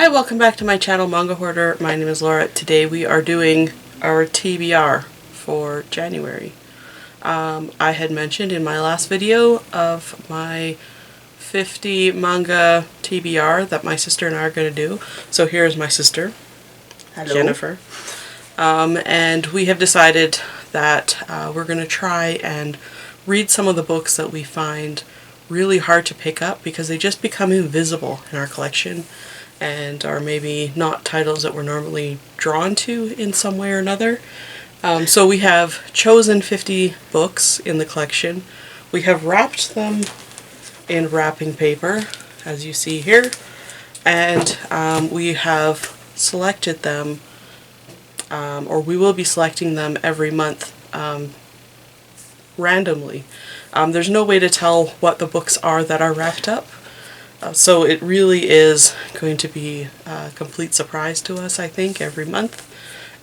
Hi, welcome back to my channel, Manga Hoarder. My name is Laura. Today we are doing our TBR for January. I had mentioned in my last video of my 50 manga TBR that my sister and I are going to do. So here's my sister, Hello. Jennifer. And we have decided that we're going to try and read some of the books that we find really hard to pick up because they just become invisible in our collection and are maybe not titles that we're normally drawn to in some way or another. So we have chosen 50 books in the collection. We have wrapped them in wrapping paper, as you see here, and we have selected them, or we will be selecting them every month randomly. There's no way to tell what the books are that are wrapped up. So it really is going to be a complete surprise to us, I think, every month.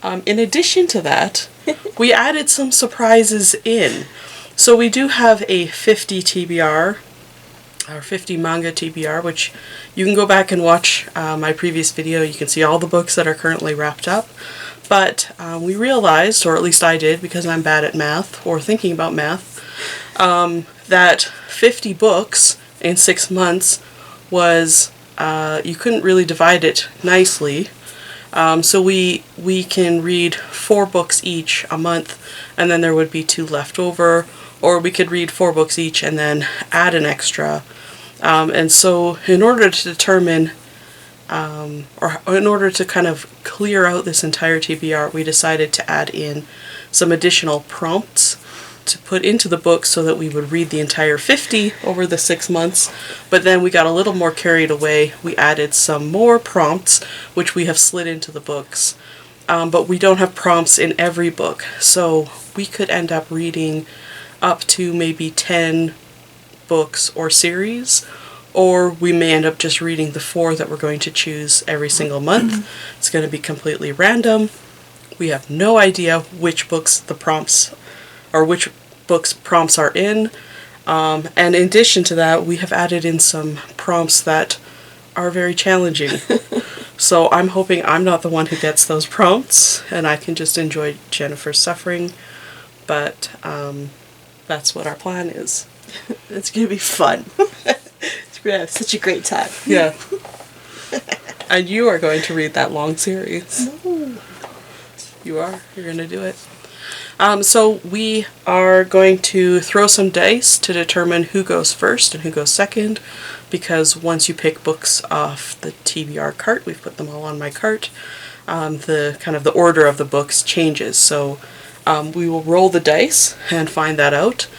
In addition to that, we added some surprises in. So we do have a 50 TBR, or 50 manga TBR, which you can go back and watch my previous video. You can see all the books that are currently wrapped up. But we realized, or at least I did because I'm bad at math, or thinking about math, that 50 books in 6 months was, you couldn't really divide it nicely. So we can read 4 books each a month, and then there would be 2 left over, or we could read 4 books each and then add an extra. And so in order to determine, or in order to kind of clear out this entire TBR, we decided to add in some additional prompts to put into the book so that we would read the entire 50 over the 6 months. But then we got a little more carried away. We added some more prompts, which we have slid into the books. But we don't have prompts in every book, so we could end up reading up to maybe 10 books or series, or we may end up just reading the 4 that we're going to choose every single month. It's going to be completely random. We have no idea which books the prompts, or which books prompts are in. And in addition to that, we have added in some prompts that are very challenging. So I'm hoping I'm not the one who gets those prompts, and I can just enjoy Jennifer's suffering. But that's what our plan is. It's going to be fun. It's going to have such a great time. Yeah. And you are going to read that long series. No. You are. You're going to do it. So we are going to throw some dice to determine who goes first and who goes second, because once you pick books off the TBR cart, we've put them all on my cart, the kind of the order of the books changes. So we will roll the dice and find that out.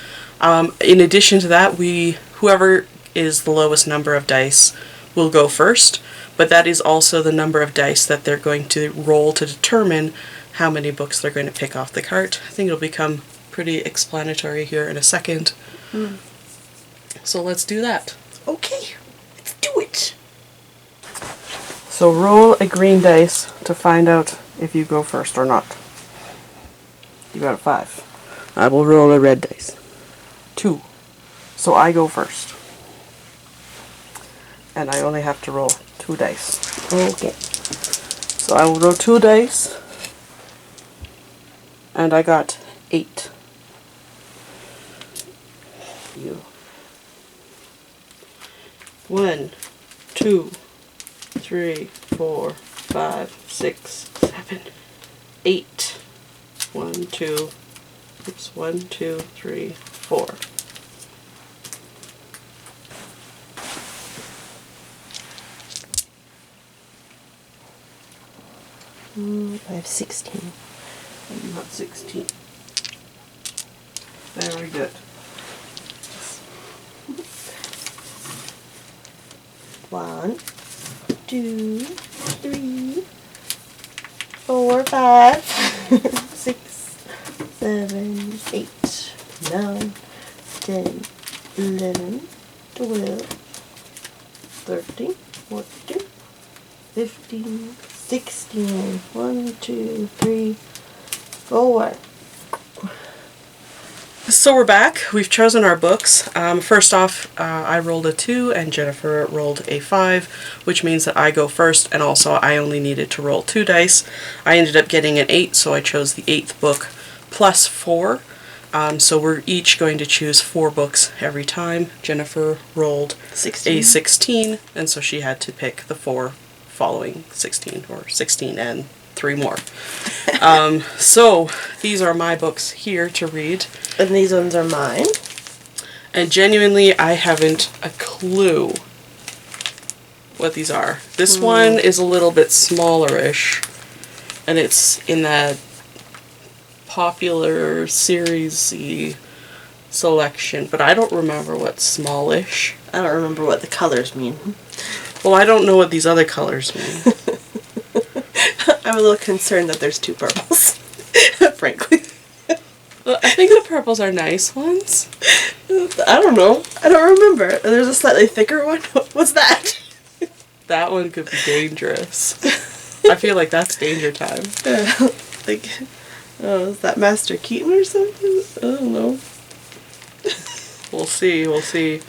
In addition to that, whoever is the lowest number of dice will go first, but that is also the number of dice that they're going to roll to determine how many books they're going to pick off the cart. I think it'll become pretty explanatory here in a second. So let's do that. Okay, let's do it. So roll a green dice to find out if you go first or not. You got a 5. I will roll a red dice. 2. So I go first. And I only have to roll 2 dice. Okay. So I will roll 2 dice. And I got 8. You. 1, 2, 3, 4, 5, 6, 7, 8. 1, 2, 3, 4. I have 16. I'm not 16. Very good. 1, 2, 3, 4, 5, 6, 7, 8, 9, 10, 11, 12, 13, 14, 15, 16. 1, 2, 3, 4. So we're back. We've chosen our books. First off, I rolled a 2 and Jennifer rolled a 5, which means that I go first, and also I only needed to roll 2 dice. I ended up getting an 8, so I chose the 8th book plus 4. So we're each going to choose 4 books every time. Jennifer rolled 16. a 16, and so she had to pick the 4 following 16, or 16 and 3 more. So these are my books here to read. And these ones are mine. And genuinely, I haven't a clue what these are. This one is a little bit smaller-ish, and it's in that popular series-y selection, but I don't remember what's smallish. I don't remember what the colors mean. Well, I don't know what these other colors mean. I'm a little concerned that there's 2 purples, frankly. Well, I think the purples are nice ones. I don't know. I don't remember. There's a slightly thicker one. What's that? That one could be dangerous. I feel like that's danger time. Like, oh, is that Master Keaton or something? I don't know. We'll see, we'll see.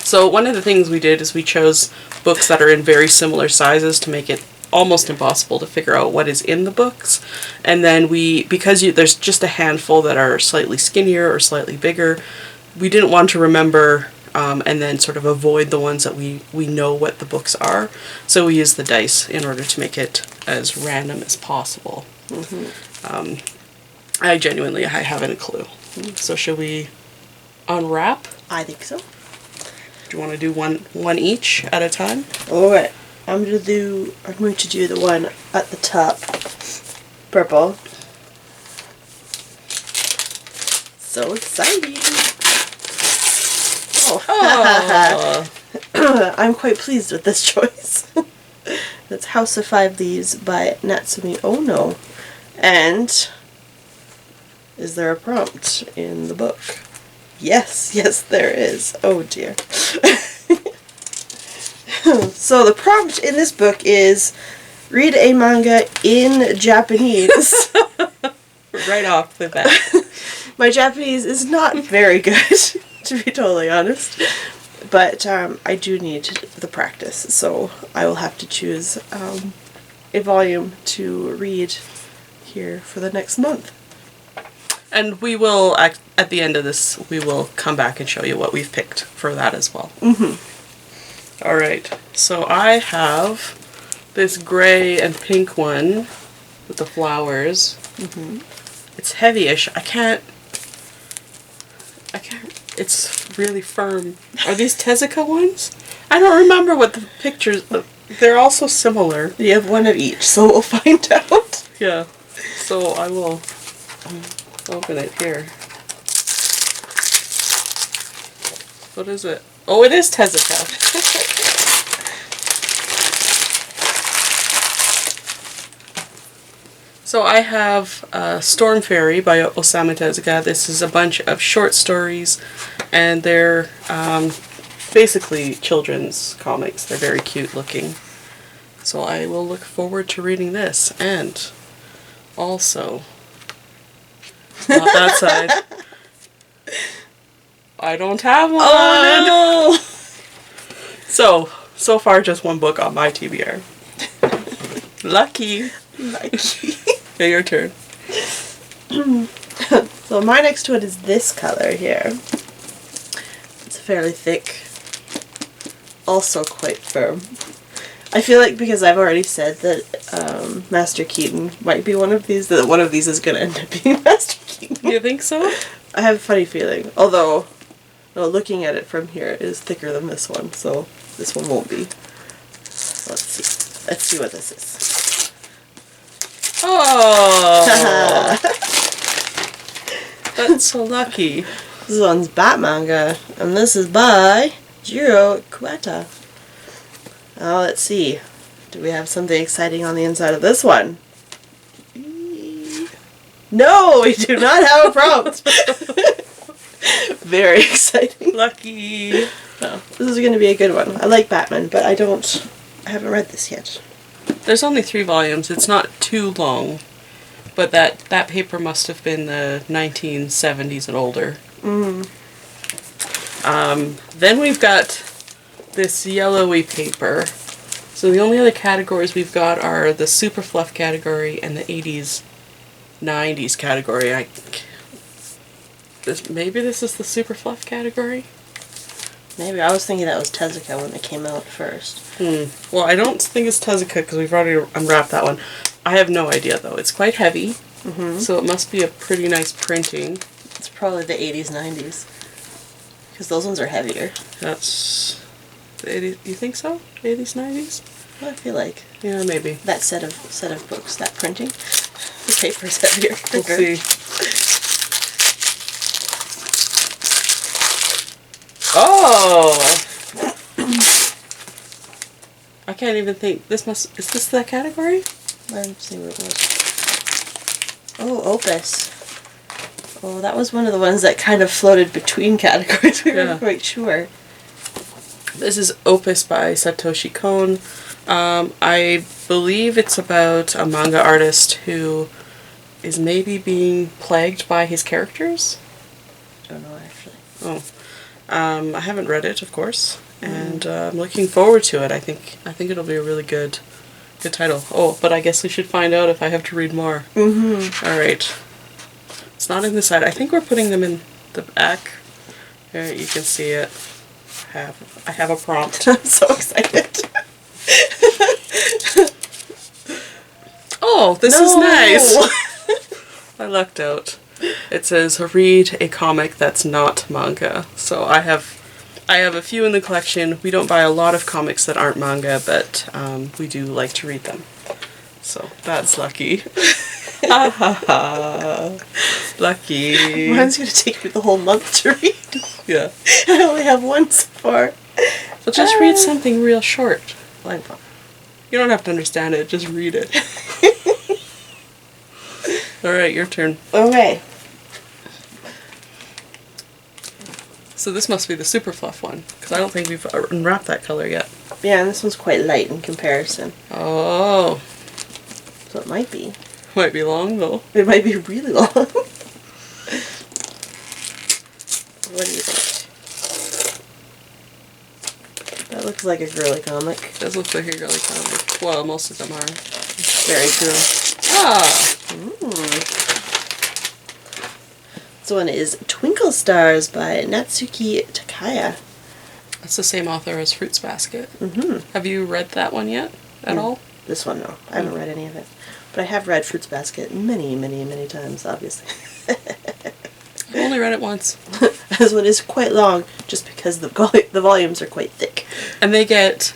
So one of the things we did is we chose books that are in very similar sizes to make it almost impossible to figure out what is in the books. And then because there's just a handful that are slightly skinnier or slightly bigger, we didn't want to remember and then sort of avoid the ones that we know what the books are. So we used the dice in order to make it as random as possible. Mm-hmm. I haven't a clue. So should we unwrap? I think so. Do you want to do one each at a time? Alright. I'm going to do the one at the top. Purple. So exciting. Oh. I'm quite pleased with this choice. That's House of Five Leaves by Natsumi Ono. And is there a prompt in the book? Yes, there is. Oh dear. So the prompt in this book is read a manga in Japanese. Right off the bat. My Japanese is not very good, to be totally honest. But I do need the practice, so I will have to choose a volume to read here for the next month. And we will, at the end of this, we will come back and show you what we've picked for that as well. Mm-hmm. Alright, so I have this gray and pink one with the flowers. Mm-hmm. It's heavy-ish. I can't, it's really firm. Are these Tezuka ones? I don't remember what the pictures, they're all so similar. You have one of each, so we'll find out. Yeah, so I will open it here. What is it? Oh, it is Tezuka. So I have Storm Fairy by Osamu Tezuka. This is a bunch of short stories, and they're basically children's comics. They're very cute looking. So I will look forward to reading this. And also, not that side. I don't have one. Oh no! So far just one book on my TBR. Lucky. Lucky. Okay, your turn. So my next one is this color here. It's fairly thick. Also quite firm. I feel like because I've already said that Master Keaton might be one of these, that one of these is going to end up being Master Keaton. You think so? I have a funny feeling. Although, no, looking at it from here, it is thicker than this one, so this one won't be. Let's see. Let's see what this is. Oh! That's so lucky. This one's Bat Manga, and this is by Jiro Kueta. Now let's see. Do we have something exciting on the inside of this one? No, we do not have a prompt. Very exciting. Lucky. Oh, this is going to be a good one. I like Batman, but I haven't read this yet. There's only 3 volumes. It's not too long. But that paper must have been the 1970s and older. Then we've got this yellowy paper. So the only other categories we've got are the Super Fluff category and the 80s, 90s category. Maybe this is the Super Fluff category? Maybe. I was thinking that was Tezuka when it came out first. Well, I don't think it's Tezuka because we've already unwrapped that one. I have no idea though. It's quite heavy, so it must be a pretty nice printing. It's probably the 80s, 90s. Because those ones are heavier. That's the 80s. You think so? 80s, 90s? Well, I feel like. Yeah, maybe. That set of books, that printing, the paper's heavier. We'll see. Oh! I can't even think. Is this that category? Let's see what it was. Oh, Opus. Oh, that was one of the ones that kind of floated between categories. We weren't quite sure. This is Opus by Satoshi Kon. I believe it's about a manga artist who is maybe being plagued by his characters. Don't know, actually. Oh. I haven't read it, of course, and I'm looking forward to it. I think it'll be a really good title. Oh, but I guess we should find out if I have to read more. All right. It's not in the side. I think we're putting them in the back. There, you can see it. I have a prompt. I'm so excited. Oh, this is nice. I lucked out. It says, read a comic that's not manga. So I have a few in the collection. We don't buy a lot of comics that aren't manga, but we do like to read them. So that's lucky. Ha ha ha. Lucky. Mine's going to take me the whole month to read. Yeah. I only have one so far. Well, just read something real short. You don't have to understand it, just read it. Alright, your turn. Okay. So this must be the Super Fluff one, because I don't think we've unwrapped that color yet. Yeah, and this one's quite light in comparison. Oh. So it might be. Might be long, though. It might be really long. What do you think? That looks like a girly comic. It does look like a girly comic. Well, most of them are. Very true. Ah! This one is Twinkle Stars by Natsuki Takaya. That's the same author as Fruits Basket. Have you read that one yet? At all? This one, no. I haven't read any of it. But I have read Fruits Basket many, many, many times, obviously. I've only read it once. This one is quite long, just because the volumes are quite thick. And they get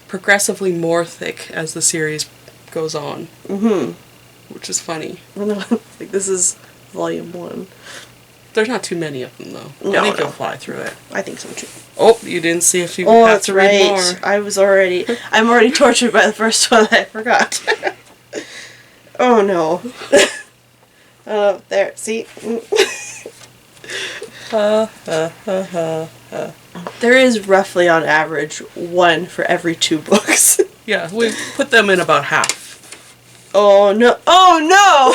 progressively more thick as the series goes on. Which is funny. Like, this is volume 1. There's not too many of them, though. No, I think you'll fly through it. I think so, too. Oh, you didn't see if you Oh, have that's to read more. right. I'm already tortured by the first one. I forgot. Oh, no. Oh, there. See? There is roughly, on average, one for every 2 books. Yeah, we put them in about half. Oh, no. Oh, no!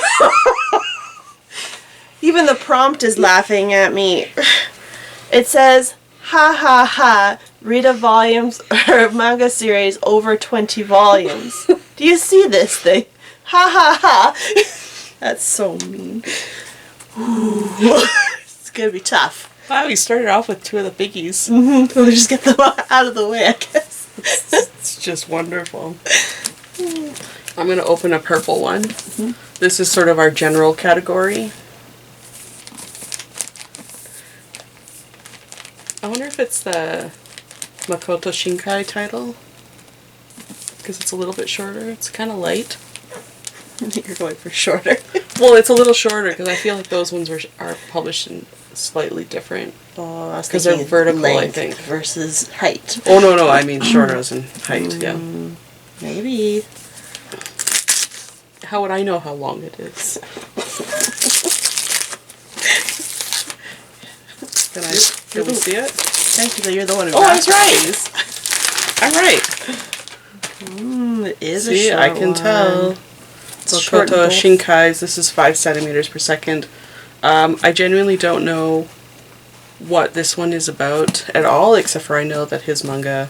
Even the prompt is laughing at me. It says, ha ha ha, read a volumes or manga series over 20 volumes. Do you see this thing? Ha ha ha. That's so mean. It's gonna be tough. Wow, you started off with 2 of the biggies. We'll just get them out of the way, I guess. It's just wonderful. I'm going to open a purple one. This is sort of our general category. I wonder if it's the Makoto Shinkai title, because it's a little bit shorter. It's kind of light. I think you're going for shorter. Well, it's a little shorter because I feel like those ones are published in slightly different. Oh, I was because they're thinking vertical, I length think. versus height. Oh, no, I mean shorter as in height, yeah. Maybe. How would I know how long it is? Can we see it? Technically, you're the one who Oh, I was wrapped right. these. I'm right. It is See, a short I can one. tell. short Bokoto and bold. Shinkai's. This is 5 centimeters per second. I genuinely don't know what this one is about at all, except for I know that his manga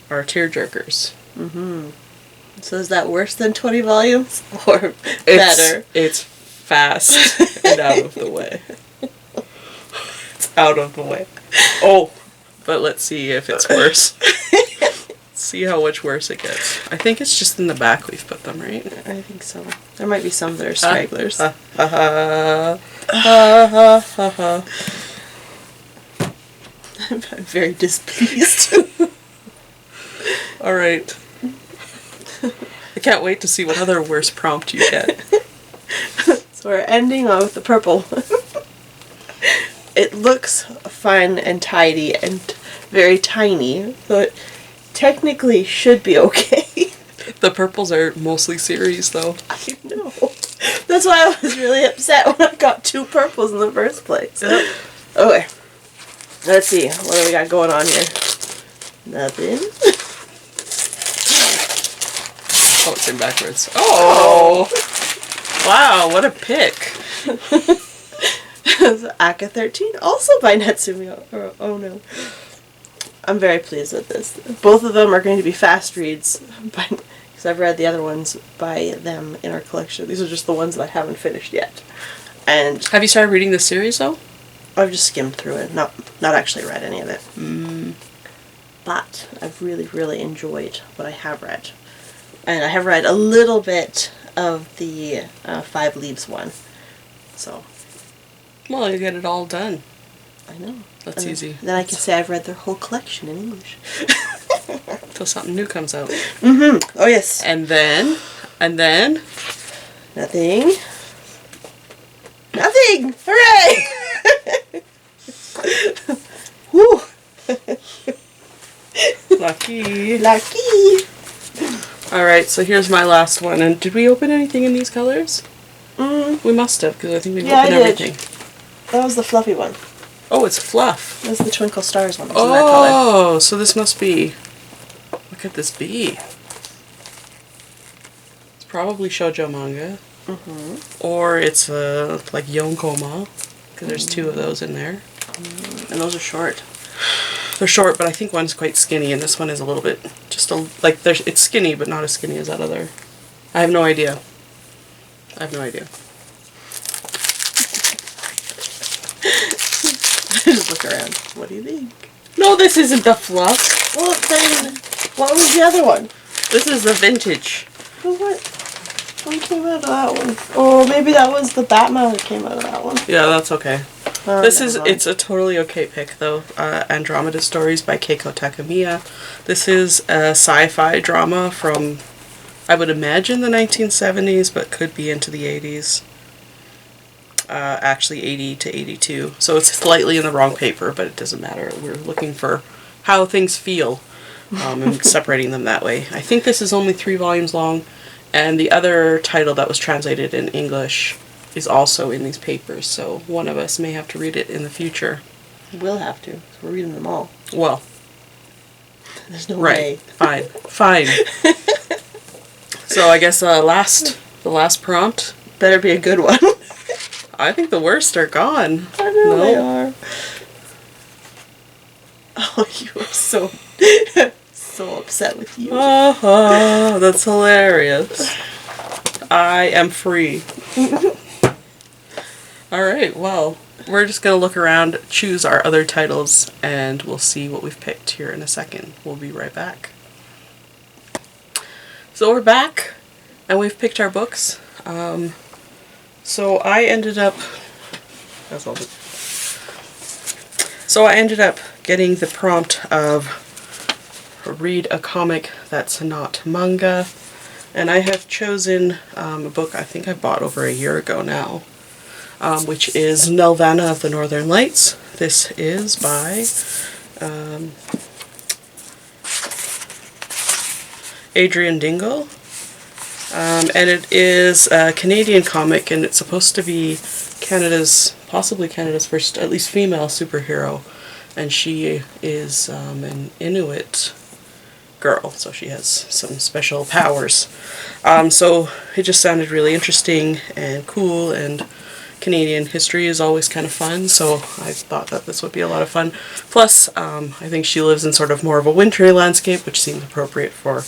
are tearjerkers. So is that worse than 20 volumes? Or better? It's fast and out of the way. It's out of the way. Oh, but let's see if it's worse. See how much worse it gets. I think it's just in the back we've put them, right? I think so. There might be some that are stragglers. I'm very displeased. Alright. I can't wait to see what other worse prompt you get. So we're ending on with the purple. It looks fun and tidy and very tiny, so it technically should be okay. The purples are mostly series, though. I know. That's why I was really upset when I got 2 purples in the first place. Yep. Okay. Let's see. What do we got going on here? Nothing. Oh, it's in backwards. Oh! Wow, what a pick. Aka 13, also by Natsumi Ono. I'm very pleased with this. Both of them are going to be fast reads, because I've read the other ones by them in our collection. These are just the ones that I haven't finished yet. And Have you started reading the series, though? I've just skimmed through it, not actually read any of it. But I've really, really enjoyed what I have read. And I have read a little bit of the 5 Leaves one. So, Well, you get it all done. I know. That's easy. Then I can say I've read their whole collection in English. Until something new comes out. Oh, yes. And then... Nothing. Nothing! Hooray! Whew. Lucky. Lucky. Alright, so here's my last one. And did we open anything in these colors? We must have, because I think we've opened everything. That was the fluffy one. Oh, it's Fluff. That's the Twinkle Stars one. That's in that color. Oh, so this must be... What could this be? It's probably shoujo manga. Or it's like Yonkoma, because there's 2 of those in there. And those are short. They're short, but I think one's quite skinny, and this one is a little bit, it's skinny, but not as skinny as that other. I have no idea. Just look around. What do you think? No, this isn't the Fluff. Well, then, what was the other one? This is the vintage. Oh, what came out of that one? Oh, maybe that was the Batman that came out of that one. Yeah, that's okay. Oh, It's a totally okay pick, though. Andromeda Stories by Keiko Takamiya. This is a sci-fi drama from, I would imagine, the 1970s, but could be into the 80s. Actually 80 to 82. So it's slightly in the wrong paper, but it doesn't matter. We're looking for how things feel and separating them that way. I think this is only 3 volumes long, and the other title that was translated in English is also in these papers, so one of us may have to read it in the future. We'll have to. 'Cause we're reading them all. Well, There's no right. way. Fine. So I guess the last prompt. Better be a good one. I think the worst are gone. I know they are. Oh, you are so upset with you. Oh, that's hilarious. I am free. Alright, well, we're just going to look around, choose our other titles, and we'll see what we've picked here in a second. We'll be right back. So we're back, and we've picked our books. So I ended up getting the prompt of read a comic that's not manga, and I have chosen a book I think I bought over a year ago now, which is Nelvana of the Northern Lights. This is by Adrian Dingle. And it is a Canadian comic, and it's supposed to be possibly Canada's first, at least female superhero. And she is an Inuit girl, so she has some special powers. So it just sounded really interesting and cool, and Canadian history is always kind of fun, so I thought that this would be a lot of fun. Plus, I think she lives in sort of more of a wintry landscape, which seems appropriate for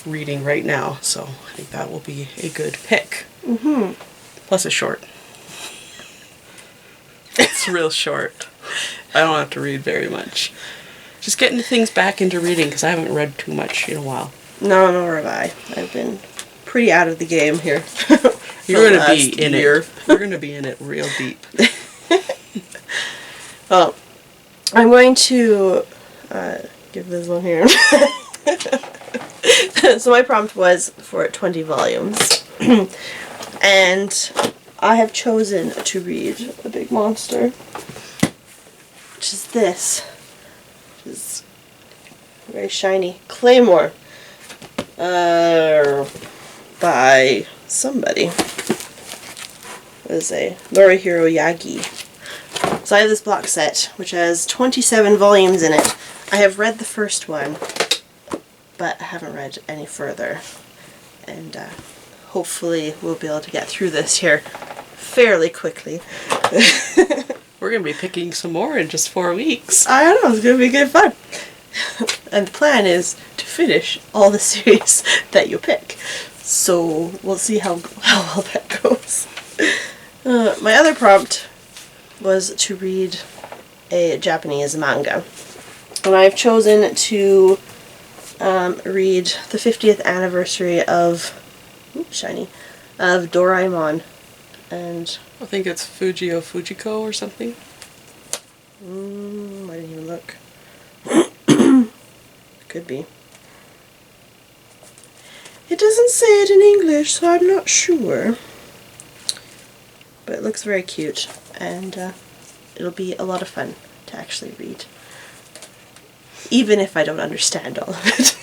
reading right now, so I think that will be a good pick. Mm-hmm. Plus it's short. It's real short. I don't have to read very much. Just getting things back into reading, because I haven't read too much in a while. No, nor have I. I've been pretty out of the game here. You're going to be in it. You're going to be in it real deep. Well, I'm going to give this one here. So my prompt was for 20 volumes. And I have chosen to read A Big Monster, which is this. Which is very shiny. Claymore. By somebody. It was a Norihiro Yagi. So I have this box set, which has 27 volumes in it. I have read the first one, but I haven't read any further. And hopefully we'll be able to get through this here fairly quickly. We're going to be picking some more in just 4 weeks. I don't know, it's going to be good fun. And the plan is to finish all the series that you pick. So we'll see how well that goes. My other prompt was to read a Japanese manga. And I've chosen to read the 50th anniversary of Doraemon. And I think it's Fujio Fujiko or something. I didn't even look. Could be. It doesn't say it in English, so I'm not sure. But it looks very cute, and it'll be a lot of fun to actually read. Even if I don't understand all of it.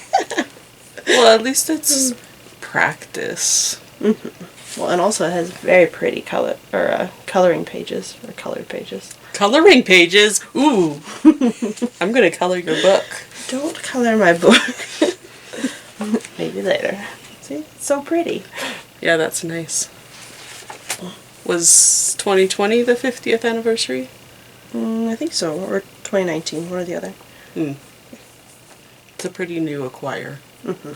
Well, at least it's practice. Mm-hmm. Well, and also it has very pretty coloring pages, or colored pages. Coloring pages? Ooh! I'm gonna color your book. Don't color my book. Maybe later. See? It's so pretty. Yeah, that's nice. Was 2020 the 50th anniversary? I think so. Or 2019, one or the other. It's a pretty new acquire. Mm-hmm.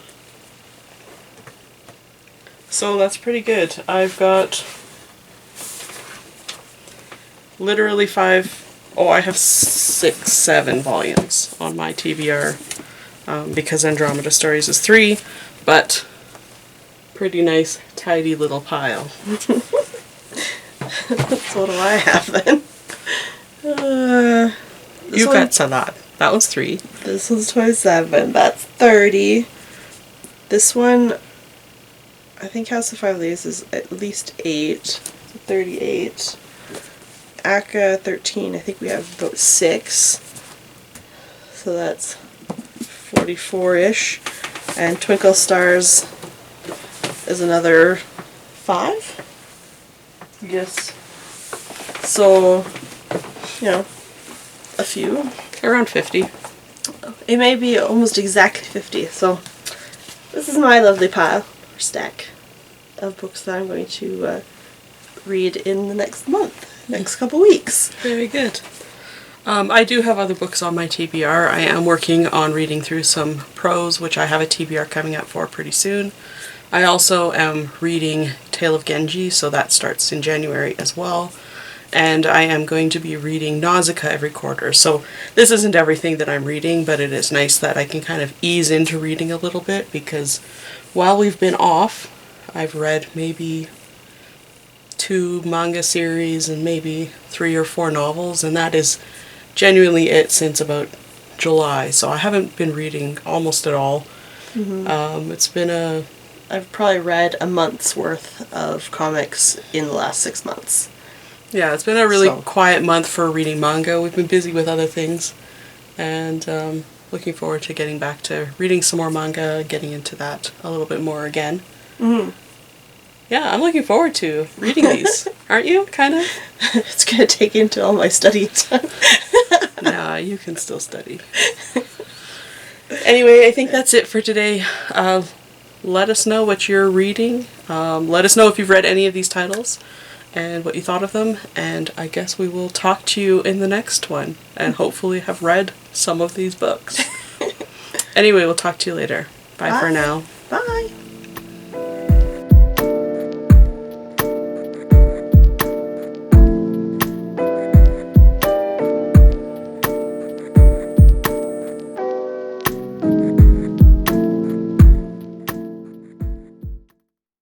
So that's pretty good. I've got literally I have 6, 7 volumes on my TBR, because Andromeda Stories is 3, but pretty nice, tidy little pile. So what do I have then? You got Salad. That was 3. This one's 27. That's 30. This one, I think House of Five Leaves is at least 8. So 38. Akka 13, I think we have about 6. So that's 44-ish. And Twinkle Stars is another 5? Yes. So, a few. Around 50. It may be almost exactly 50, so this is my lovely pile, or stack, of books that I'm going to read in the next month, next couple weeks. Very good. I do have other books on my TBR. I am working on reading through some prose, which I have a TBR coming up for pretty soon. I also am reading Tale of Genji, so that starts in January as well. And I am going to be reading Nausicaa every quarter. So this isn't everything that I'm reading, but it is nice that I can kind of ease into reading a little bit, because while we've been off, I've read maybe 2 manga series and maybe 3 or 4 novels, and that is genuinely it since about July. So I haven't been reading almost at all. Mm-hmm. I've probably read a month's worth of comics in the last 6 months. Yeah, it's been a really quiet month for reading manga. We've been busy with other things, and looking forward to getting back to reading some more manga, getting into that a little bit more again. Mm-hmm. Yeah, I'm looking forward to reading these. Aren't you, kind of? It's going to take into all my study time. Nah, you can still study. Anyway, I think that's it for today. Let us know what you're reading. Let us know if you've read any of these titles and what you thought of them. And I guess we will talk to you in the next one and hopefully have read some of these books. Anyway, we'll talk to you later. Bye for now. Bye.